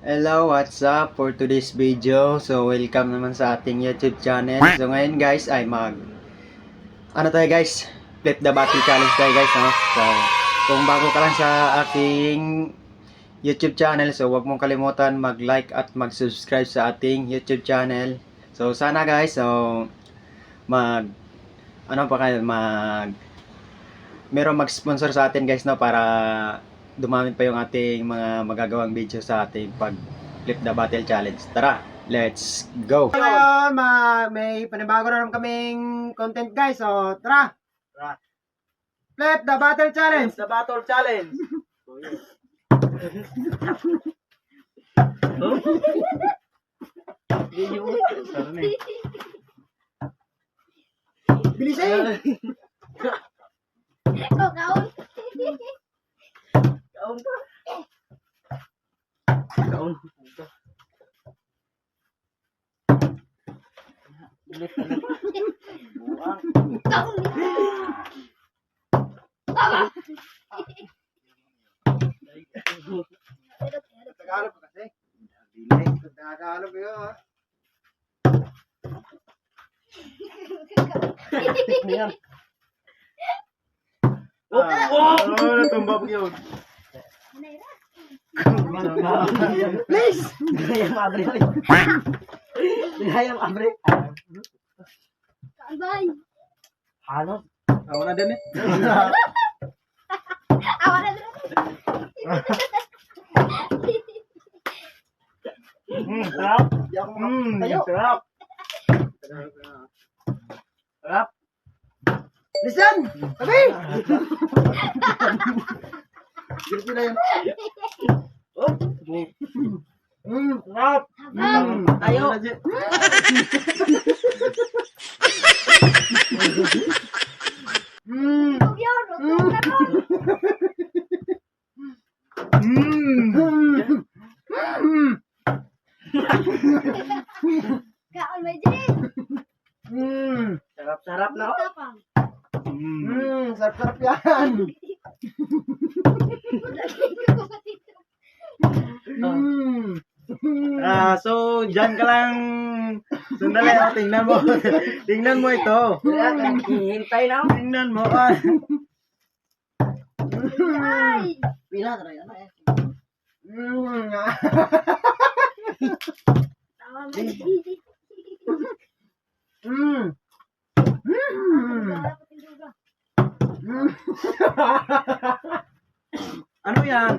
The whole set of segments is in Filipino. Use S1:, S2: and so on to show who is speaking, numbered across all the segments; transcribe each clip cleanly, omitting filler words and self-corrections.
S1: Hello, what's up for today's video? So, welcome naman sa ating YouTube channel. So, ngayon guys ay ano tayo guys? Flip the Battle Challenge tayo guys, no? So, kung bago ka lang sa ating YouTube channel, so wag mong kalimutan mag-like at mag-subscribe sa ating YouTube channel. So, sana guys, so ano pa kayo, merong mag-sponsor sa atin guys, no? Para dumami pa yung ating mga magagawang video sa ating pag Flip the Battle Challenge. Tara, let's go!
S2: Ngayon, may panibago na naman kaming content guys. So, tara! Flip the Battle Challenge!
S3: The Battle Challenge.
S2: Bilisin!
S4: Oh, kaon.
S3: Kaon ka. Kaon. Ulit na lang. Buang.
S4: Kaon. Tama.
S2: Tagalog pa kasi. Tagalog yun ha.
S3: Yan.
S2: Natumba po yun.
S3: Please! Gayang abre. Gayang abre.
S4: Kaon bay.
S3: Hanap.
S2: Ako na din eh.
S4: Awa na dito.
S3: Sarap.
S2: Di ako makatayo.
S3: Sarap. Sarap.
S2: Listen! Sabi! Girti na yun.
S3: Oh.
S2: Sarap!
S3: Tayo.
S4: Tugyo, rutong na to. Kaon bay din.
S3: Sarap-sarap na.
S4: Tapang.
S2: Sarap-sarap yan.
S1: So, dyan ka lang. Sandali, tingnan mo. Tingnan mo ito.
S3: Hintay na.
S1: Tingnan mo.
S4: Ay.
S3: Pila na yan.
S4: Tawa bay din.
S1: Ano yan?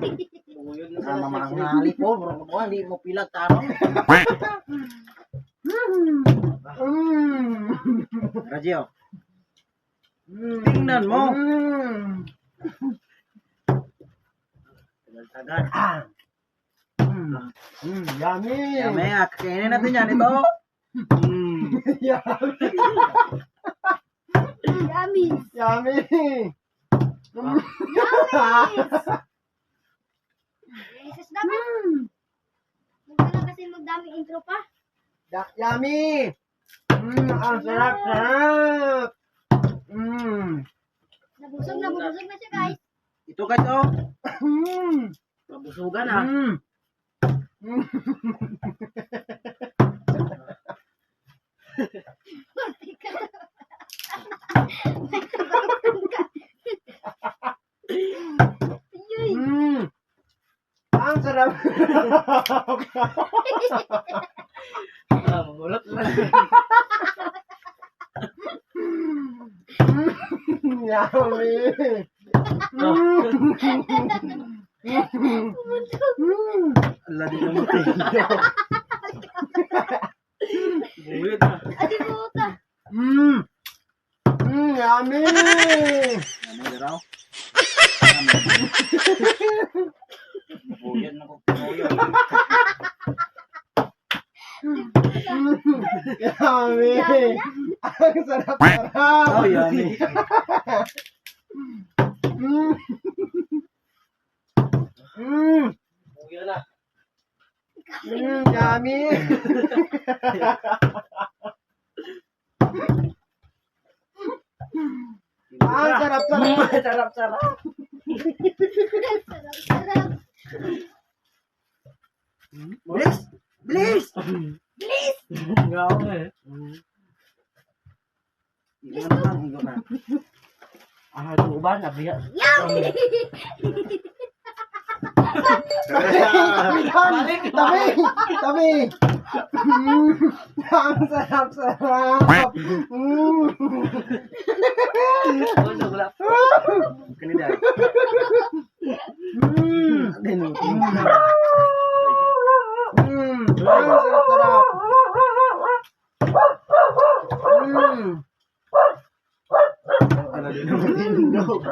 S3: Mamangali po. Bro, hindi mo pila tarong.
S1: Radyo. Tingnan mo.
S3: Tagal-tagal.
S2: Yummy!
S1: May kakainin natin yan. Ito.
S4: Yummy.
S2: Yummy!
S4: Jesus naman. Huwag na kasi magdaming intro pa.
S2: Yummy! Ang sarap-sarap!
S4: Nabusog na siya guys.
S1: Ito guys, oh.
S3: Mabusugan ha.
S4: Ayuy.
S2: Ang sarap!
S3: Magulat na.
S2: Yummy!
S1: Ala, di naman tayo.
S3: Buyod na.
S4: Adi puta.
S2: Yummy!
S1: Ano raw?
S3: Buyod na ko. Buyod.
S2: Yummy! Ang sarap-sarap!
S1: Oh, yummy.
S3: Buyod na.
S2: Yummy! Ang sarap-sarap!
S3: Sarap-sarap.
S4: Sarap.
S2: Bilis! Bilis!
S3: Gaw eh. Igo na, igo na. Ah, tuban, abiya.
S4: Yummy!
S2: Balik! Tabi! Tabi! Ang sarap-sarap!
S3: Kanina.
S2: Ang sarap-sarap!
S3: Ano din naman tindog.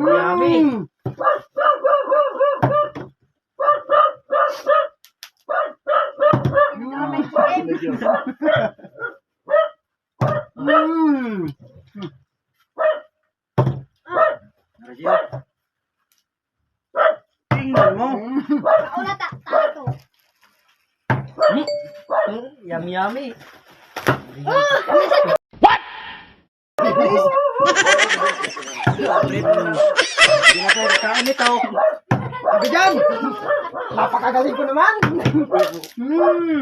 S2: Yummy!
S3: Tingnan mo.
S4: Kauna tato.
S3: Yummy, yummy. Hindi na tayo kain ito.
S2: Sabi dyan! Napakagaling ko naman! Lami!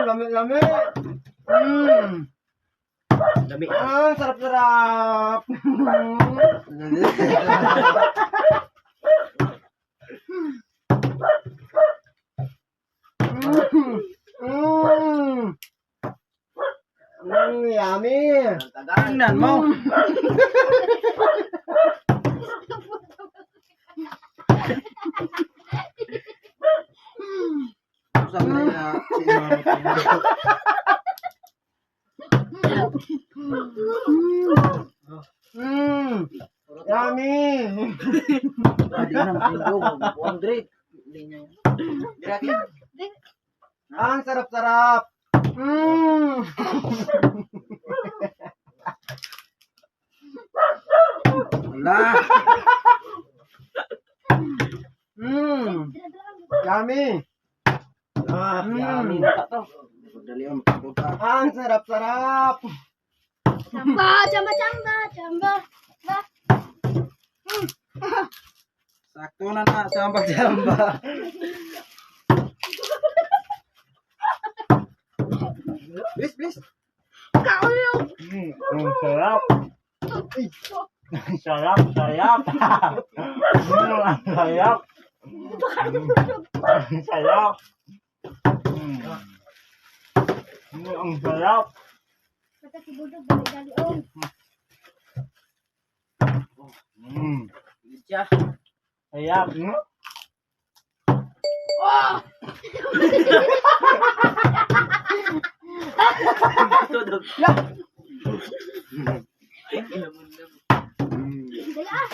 S2: Lami-lami!
S3: Dami.
S2: Ang sarap-sarap! Yummy!
S3: Tingnan mo. Sabi na si Mama.
S2: Yummy!
S3: Hindi na tindog. 100. Hindi niya. Dirati.
S2: Ang sarap-sarap!
S3: Wala.
S2: Yummy!
S3: Yummy na to. Dali ang pagkuta.
S2: Ang sarap-sarap!
S4: Chamba, chamba, chamba, chamba. Ba.
S3: Sakto na na. Samba-samba.
S2: Please, please!
S4: Kaulo.
S3: Ang sarap. Sarap, sarap. Ang sarap. Ang sarap. Ang sarap.
S4: Basta si Budog dali-dali on.
S3: Siya. Sarap. Tudog.
S4: Dali ah.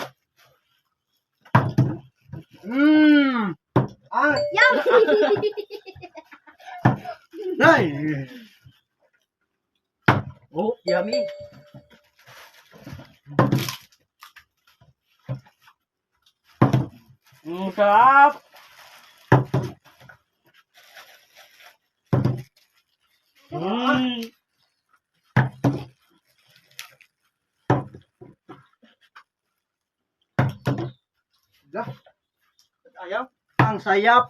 S2: Ang
S4: Yummy!
S3: Ay! Oh, yummy. Ang sarap.
S2: Ayaw?
S3: Ang sayap.